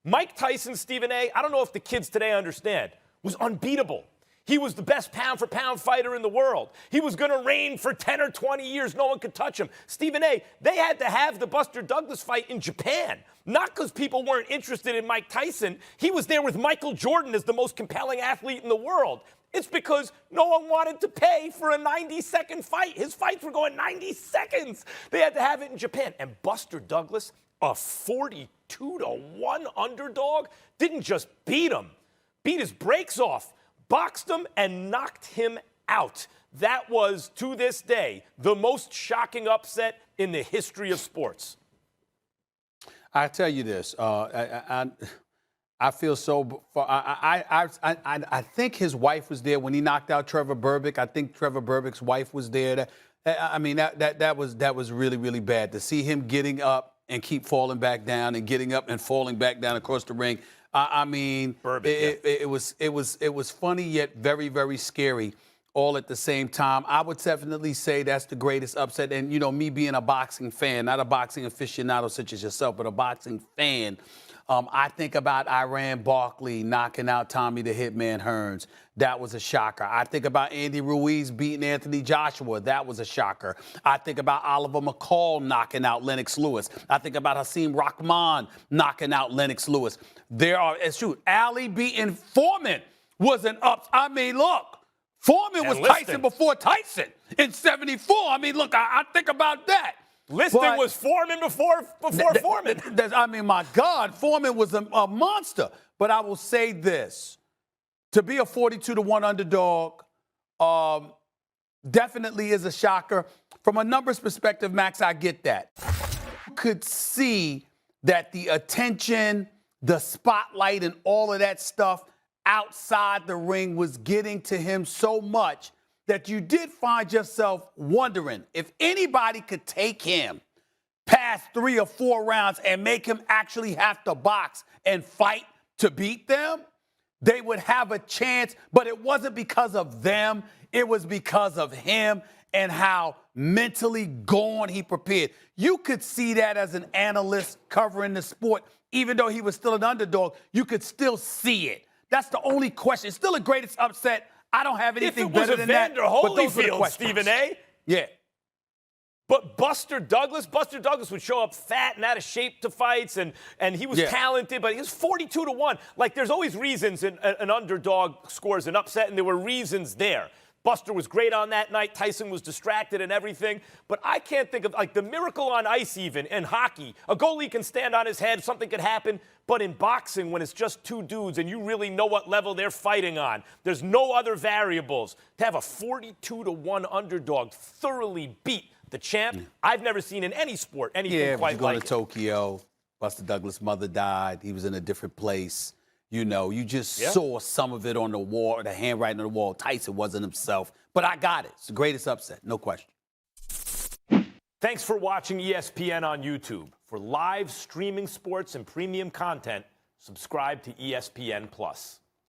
Mike Tyson, Stephen A., I don't know if the kids today understand, was unbeatable. He was the best pound-for-pound fighter in the world. He was going to reign for 10 or 20 years. No one could touch him. Stephen A., they had to have the Buster Douglas fight in Japan. Not because people weren't interested in Mike Tyson. He was there with Michael Jordan as the most compelling athlete in the world. It's because no one wanted to pay for a 90-second fight. His fights were going 90 seconds. They had to have it in Japan. And Buster Douglas, a 42-1 underdog, didn't just beat him, beat his brakes off, boxed him, and knocked him out. That was, to this day, the most shocking upset in the history of sports. I tell you this, I feel so. I think his wife was there when he knocked out Trevor Berbick. I think Trevor Berbick's wife was there. That was really, really bad to see him getting up and keep falling back down and getting up and falling back down across the ring. Berbick, it was funny yet very, very scary all at the same time. I would definitely say that's the greatest upset. And, you know, me being a boxing fan, not a boxing aficionado such as yourself, but a boxing fan, I think about Iran Barkley knocking out Tommy the Hitman Hearns. That was a shocker. I think about Andy Ruiz beating Anthony Joshua. That was a shocker. I think about Oliver McCall knocking out Lennox Lewis. I think about Hasim Rahman knocking out Lennox Lewis. Ali beating Foreman was an up. I mean, look, Foreman was Tyson before Tyson in '74. I mean, look, I think about that. Listing was Foreman before Foreman. I mean, my God, Foreman was a monster. But I will say this. To be a 42-1 underdog definitely is a shocker. From a numbers perspective, Max, I get that. You could see that the attention, the spotlight, and all of that stuff outside the ring was getting to him so much that you did find yourself wondering if anybody could take him past 3 or 4 rounds and make him actually have to box and fight to beat them, they would have a chance. But it wasn't because of them. It was because of him and how mentally gone he prepared. You could see that as an analyst covering the sport. Even though he was still an underdog, you could still see it. That's the only question. It's still the greatest upset. I don't have anything better than that. But those were the questions. Stephen A. Yeah. But Buster Douglas would show up fat and out of shape to fights, and he was talented, but he was 42-1. Like, there's always reasons an underdog scores an upset, and there were reasons there. Buster was great on that night. Tyson was distracted and everything. But I can't think of, like, the miracle on ice even in hockey. A goalie can stand on his head. Something could happen. But in boxing, when it's just 2 dudes and you really know what level they're fighting on, there's no other variables. To have a 42-1 underdog thoroughly beat the champ, I've never seen in any sport anything quite like it. Yeah, going to Tokyo, Buster Douglas' mother died. He was in a different place. You know, you just saw some of it on the wall, the handwriting on the wall. Tyson wasn't himself. But I got it. It's the greatest upset, no question. Thanks for watching ESPN on YouTube. For live streaming sports and premium content, subscribe to ESPN+.